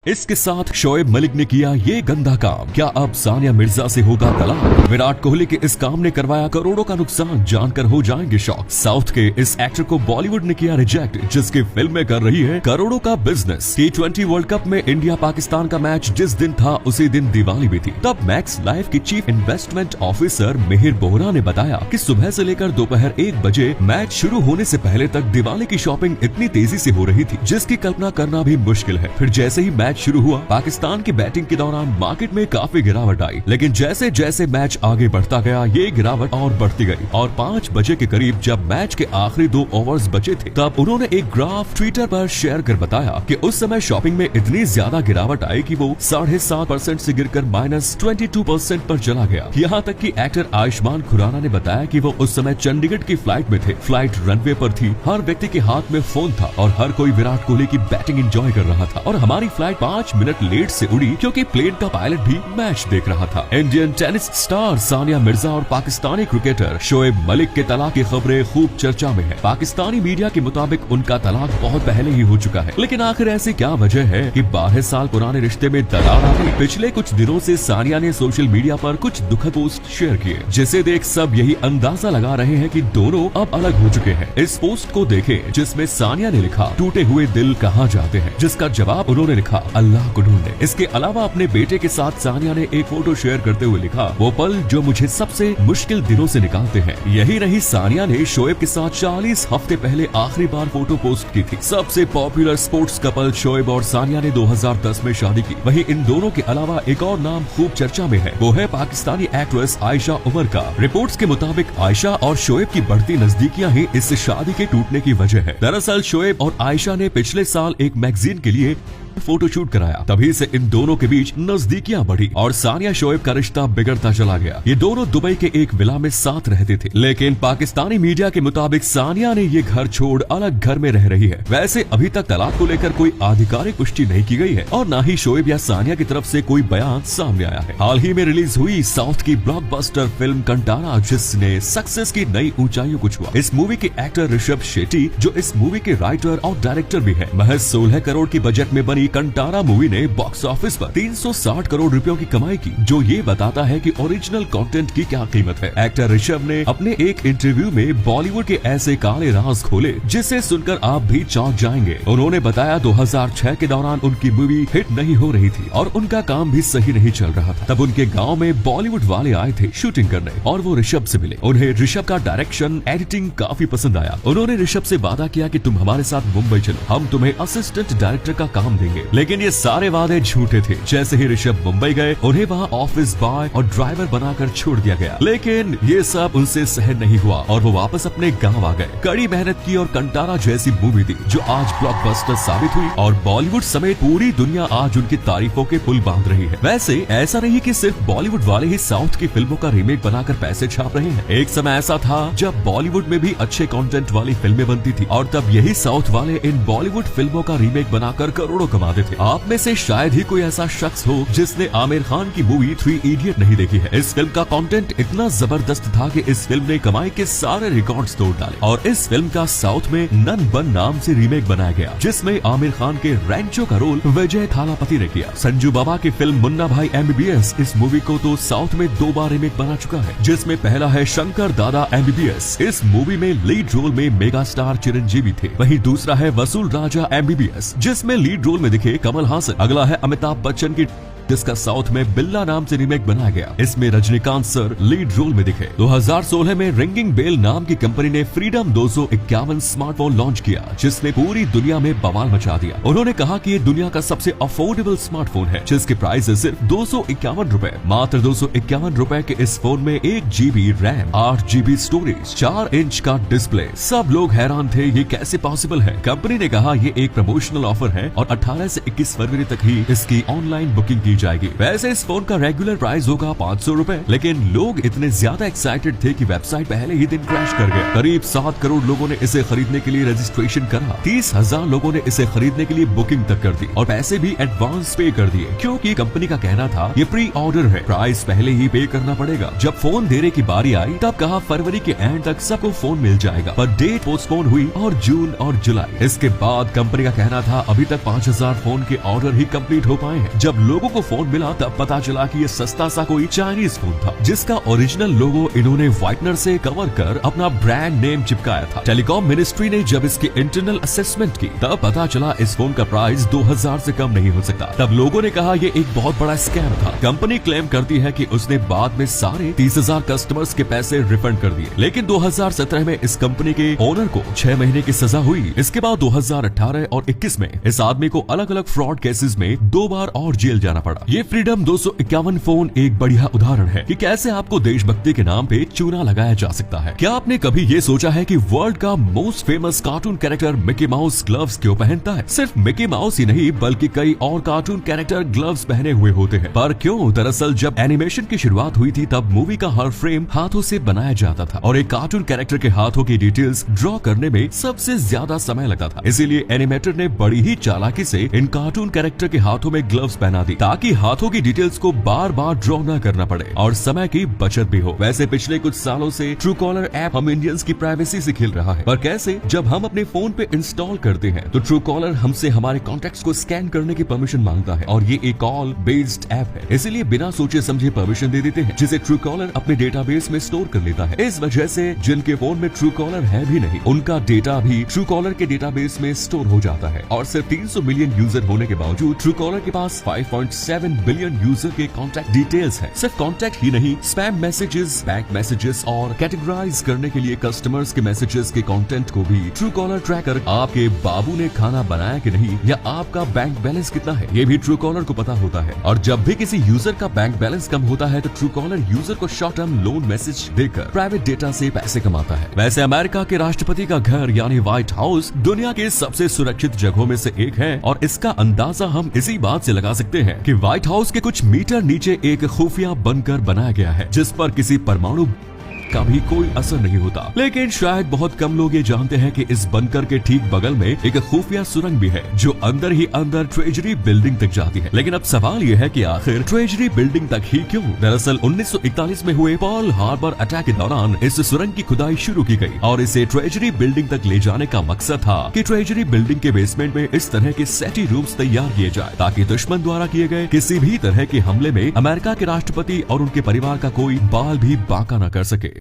इसके साथ शोएब मलिक ने किया ये गंदा काम। क्या अब सानिया मिर्जा से होगा तलाक? विराट कोहली के इस काम ने करवाया करोड़ों का नुकसान, जानकर हो जाएंगे शॉक। साउथ के इस एक्टर को बॉलीवुड ने किया रिजेक्ट, जिसकी फिल्में कर रही है करोड़ों का बिजनेस। T20 वर्ल्ड कप में इंडिया पाकिस्तान का मैच जिस दिन था उसी दिन दिवाली भी थी। तब मैक्स लाइफ की chief investment officer Mihir Bohra ने बताया कि सुबह से लेकर दोपहर 1 बजे मैच शुरू होने से पहले तक दिवाली की शॉपिंग इतनी तेजी से हो रही थी जिसकी कल्पना करना भी मुश्किल है। फिर जैसे ही मैच शुरू हुआ, पाकिस्तान की बैटिंग के दौरान मार्केट में काफी गिरावट आई, लेकिन जैसे जैसे मैच आगे बढ़ता गया ये गिरावट और बढ़ती गई और 5 बजे के करीब जब मैच के आखिरी 2 ओवर्स बचे थे तब उन्होंने एक ग्राफ ट्विटर पर शेयर कर बताया कि उस समय शॉपिंग में इतनी ज्यादा गिरावट आई कि वो 7.5% से गिरकर -22% पर चला गया। यहाँ तक कि एक्टर आयुष्मान खुराना ने बताया कि वो उस समय चंडीगढ़ की फ्लाइट में थे। फ्लाइट रनवे पर थी, हर व्यक्ति के हाथ में फोन था और हर कोई विराट कोहली की बैटिंग एंजॉय कर रहा था और हमारी फ्लाइट 5 मिनट लेट से उड़ी क्योंकि प्लेन का पायलट भी मैच देख रहा था। Indian tennis star Sania Mirza और पाकिस्तानी क्रिकेटर शोएब मलिक के तलाक की खबरें खूब चर्चा में है। पाकिस्तानी मीडिया के मुताबिक उनका तलाक बहुत पहले ही हो चुका है, लेकिन आखिर ऐसी क्या वजह है कि 12 साल पुराने रिश्ते में दरार आ गई? पिछले कुछ दिनों से सानिया ने सोशल मीडिया पर कुछ दुखद पोस्ट शेयर किए, जिसे देख सब यही अंदाजा लगा रहे हैं कि दोनों अब अलग हो चुके हैं। इस पोस्ट को देखें जिसमें सानिया ने लिखा, टूटे हुए दिल कहाँ जाते हैं, जिसका जवाब उन्होंने लिखा, अल्लाह को ढूंढे। इसके अलावा अपने बेटे के साथ सानिया ने एक फोटो शेयर करते हुए लिखा, वो पल जो मुझे सबसे मुश्किल दिनों से निकालते हैं। यही नहीं, सानिया ने शोएब के साथ 40 हफ्ते पहले आखिरी बार फोटो पोस्ट की थी। सबसे पॉपुलर स्पोर्ट्स कपल शोएब और सानिया ने 2010 में शादी की। वहीं इन दोनों के अलावा एक और नाम खूब चर्चा में है, वो है पाकिस्तानी एक्ट्रेस आयशा उमर का। रिपोर्ट्स के मुताबिक आयशा और शोएब की बढ़ती नजदीकियां ही इस शादी के टूटने की वजह है। दरअसल शोएब और आयशा ने पिछले साल एक मैगजीन के लिए फोटोशूट कराया, तभी से इन दोनों के बीच नजदीकियां बढ़ी और सानिया शोएब का रिश्ता बिगड़ता चला गया। ये दोनों दुबई के एक विला में साथ रहते थे, लेकिन पाकिस्तानी मीडिया के मुताबिक सानिया ने ये घर छोड़ अलग घर में रह रही है। वैसे अभी तक तलाक को लेकर कोई आधिकारिक पुष्टि नहीं की गई है और न ही शोएब या सानिया की तरफ से कोई बयान सामने आया है। हाल ही में रिलीज हुई साउथ की ब्लॉकबस्टर फिल्म कंटारा, जिसने सक्सेस की नई ऊंचाइयों को छुआ। इस मूवी के एक्टर ऋषभ शेट्टी, जो इस मूवी के राइटर और डायरेक्टर भी है, महज 16 करोड़ की बजट में बनी कंटारा मूवी ने बॉक्स ऑफिस पर 360 करोड़ रुपयों की कमाई की, जो ये बताता है कि ओरिजिनल कंटेंट की क्या कीमत है। एक्टर ऋषभ ने अपने एक इंटरव्यू में बॉलीवुड के ऐसे काले राज खोले जिसे सुनकर आप भी चौंक जाएंगे। उन्होंने बताया 2006 के दौरान उनकी मूवी हिट नहीं हो रही थी और उनका काम भी सही नहीं चल रहा था। तब उनके गाँव में बॉलीवुड वाले आए थे शूटिंग करने और वो ऋषभ से मिले। उन्हें ऋषभ का डायरेक्शन, एडिटिंग काफी पसंद आया। उन्होंने ऋषभ से वादा किया कि तुम हमारे साथ मुंबई चलो, हम तुम्हें असिस्टेंट डायरेक्टर का काम देंगे। लेकिन ये सारे वादे झूठे थे। जैसे ही ऋषभ मुंबई गए, उन्हें वहाँ ऑफिस बॉय और ड्राइवर बनाकर छोड़ दिया गया। लेकिन ये सब उनसे सहन नहीं हुआ और वो वापस अपने गांव आ गए। कड़ी मेहनत की और कंटारा जैसी मूवी दी जो आज ब्लॉकबस्टर साबित हुई और बॉलीवुड समेत पूरी दुनिया आज उनकी तारीफों के पुल बांध रही है। वैसे ऐसा नहीं कि सिर्फ बॉलीवुड वाले ही साउथ की फिल्मों का रीमेक बनाकर पैसे छाप रहे हैं। एक समय ऐसा था जब बॉलीवुड में भी अच्छे कंटेंट वाली फिल्में बनती थी और तब यही साउथ वाले इन बॉलीवुड फिल्मों का रीमेक बनाकर करोड़ों कमाते थे। आप में से शायद ही कोई ऐसा शख्स हो जिसने आमिर खान की मूवी 3 इडियट नहीं देखी है। इस फिल्म का कंटेंट इतना जबरदस्त था कि इस फिल्म ने कमाई के सारे रिकॉर्ड्स तोड़ डाले और इस फिल्म का साउथ में नन बन नाम से रीमेक बनाया गया, जिसमें आमिर खान के रैंचो का रोल विजय थालापति ने किया। संजू बाबा की फिल्म मुन्ना भाई MBBS इस मूवी को तो साउथ में 2 बार रीमेक बना चुका है, जिसमें पहला है शंकर दादा MBBS। इस मूवी में लीड रोल में मेगा स्टार चिरंजीवी थे। वहीं दूसरा है वसूल राजा MBBS, जिसमें लीड रोल में दिखे कमल हासन। अगला है अमिताभ बच्चन की, जिसका साउथ में बिल्ला नाम से रीमेक बनाया गया। इसमें रजनीकांत सर लीड रोल में दिखे। 2016 में रिंगिंग बेल नाम की कंपनी ने फ्रीडम 251 स्मार्टफोन लॉन्च किया, जिसने पूरी दुनिया में बवाल मचा दिया। उन्होंने कहा कि ये दुनिया का सबसे अफोर्डेबल स्मार्टफोन है, जिसके प्राइस है सिर्फ 251 रुपए। मात्र 251 रुपए के इस फोन में 1 GB RAM, 8 GB storage, 4 inch का डिस्प्ले। सब लोग हैरान थे ये कैसे पॉसिबल है। कंपनी ने कहा ये एक प्रमोशनल ऑफर है और 18 से 21 फरवरी तक ही इसकी ऑनलाइन बुकिंग की जाएगी। वैसे इस फोन का रेगुलर प्राइस होगा 500 रुपए, लेकिन लोग इतने ज्यादा एक्साइटेड थे कि वेबसाइट पहले ही दिन क्रैश कर गया। करीब 7 करोड़ लोगों ने इसे खरीदने के लिए रजिस्ट्रेशन करा, 30,000 लोगों ने इसे खरीदने के लिए बुकिंग तक कर दी और पैसे भी एडवांस पे कर दिए, क्योंकि कंपनी का कहना था ये प्री ऑर्डर है, प्राइस पहले ही पे करना पड़ेगा। जब फोन देने की बारी आई तब कहा फरवरी के एंड तक सबको फोन मिल जाएगा, पर डेट पोस्टपोन हुई और जून और जुलाई। इसके बाद कंपनी का कहना था अभी तक 5,000 फोन के ऑर्डर ही कंप्लीट हो पाए हैं। जब लोगों को फोन मिला तब पता चला कि ये सस्ता सा कोई चाइनीज फोन था, जिसका ओरिजिनल लोगो इन्होंने व्हाइटनर से कवर कर अपना ब्रांड नेम चिपकाया था। टेलीकॉम मिनिस्ट्री ने जब इसके इंटरनल असेसमेंट की तब पता चला इस फोन का प्राइस 2,000 से कम नहीं हो सकता। तब लोगों ने कहा ये एक बहुत बड़ा स्कैम था। कंपनी क्लेम करती है कि उसने बाद में सारे 30,000 कस्टमर्स के पैसे रिफंड कर दिए, लेकिन 2017 में इस कंपनी के ओनर को 6 महीने की सजा हुई। इसके बाद 2018 और 21 में इस आदमी को अलग अलग फ्रॉड केसेस में 2 बार और जेल जाना पड़ा। ये फ्रीडम 251 फोन एक बढ़िया उदाहरण है कि कैसे आपको देशभक्ति के नाम पे चूना लगाया जा सकता है। क्या आपने कभी ये सोचा है कि वर्ल्ड का most famous cartoon character Mickey mouse gloves क्यों पहनता है? सिर्फ मिकी माउस ही नहीं बल्कि कई और कार्टून कैरेक्टर ग्लव्स पहने हुए होते हैं। पर क्यों? दरअसल जब एनिमेशन की शुरुआत हुई थी तब मूवी का हर फ्रेम हाथों से बनाया जाता था और एक कार्टून कैरेक्टर के हाथों की डिटेल्स ड्रॉ करने में सबसे ज्यादा समय लगता था। इसीलिए एनिमेटर ने बड़ी ही चालाकी से इन कार्टून कैरेक्टर के हाथों में ग्लव्स पहना दी ताकि हाथों की डिटेल्स को बार बार ड्रॉ न करना पड़े और समय की बचत भी हो। वैसे पिछले कुछ सालों से ट्रू कॉलर ऐप हम इंडियंस की प्राइवेसी से खेल रहा है, पर कैसे? जब हम अपने फोन पे इंस्टॉल करते हैं तो ट्रू कॉलर हमसे हमारे कॉन्टेक्ट्स को स्कैन करने की परमिशन मांगता है और ये एक कॉल बेस्ड ऐप है, इसलिए बिना सोचे समझे परमिशन दे देते हैं, जिसे ट्रू कॉलर अपने डेटाबेस में स्टोर कर लेता है। इस वजह से जिनके फोन में ट्रू कॉलर है भी नहीं, उनका डेटा भी ट्रू कॉलर के डेटाबेस में स्टोर हो जाता है। और सिर्फ 300 मिलियन यूजर होने के बावजूद ट्रू कॉलर के पास 5.7 बिलियन यूजर के कॉन्टैक्ट डिटेल्स है। सिर्फ कॉन्टैक्ट ही नहीं, स्पैम मैसेजेस, बैंक मैसेजेस और कैटेगराइज करने के लिए कस्टमर्स के मैसेजेस के कंटेंट को भी ट्रू कॉलर ट्रैक कर आपके बाबू ने खाना बनाया कि नहीं या आपका बैंक बैलेंस कितना है ये भी ट्रू कॉलर को पता होता है। और जब भी किसी यूजर का बैंक बैलेंस कम होता है तो ट्रू कॉलर यूजर को शॉर्ट टर्म लोन मैसेज देकर प्राइवेट डेटा से पैसे कमाता है। वैसे अमेरिका के राष्ट्रपति का घर यानी व्हाइट हाउस दुनिया के सबसे सुरक्षित जगहों में से एक है और इसका अंदाजा हम इसी बात से लगा सकते हैं कि व्हाइट हाउस के कुछ मीटर नीचे एक खुफिया बंकर बनाया गया है जिस पर किसी परमाणु का भी कोई असर नहीं होता। लेकिन शायद बहुत कम लोग ये जानते हैं कि इस बंकर के ठीक बगल में एक खुफिया सुरंग भी है जो अंदर ही अंदर ट्रेजरी बिल्डिंग तक जाती है। लेकिन अब सवाल ये है कि आखिर ट्रेजरी बिल्डिंग तक ही क्यों? दरअसल 1941 में हुए पर्ल हार्बर अटैक के दौरान इस सुरंग की खुदाई शुरू की गई और इसे ट्रेजरी बिल्डिंग तक ले जाने का मकसद था कि ट्रेजरी बिल्डिंग के बेसमेंट में इस तरह के सेटी रूम्स तैयार किए जाए ताकि दुश्मन द्वारा किए गए किसी भी तरह के हमले में अमेरिका के राष्ट्रपति और उनके परिवार का कोई बाल भी बांका न कर सके।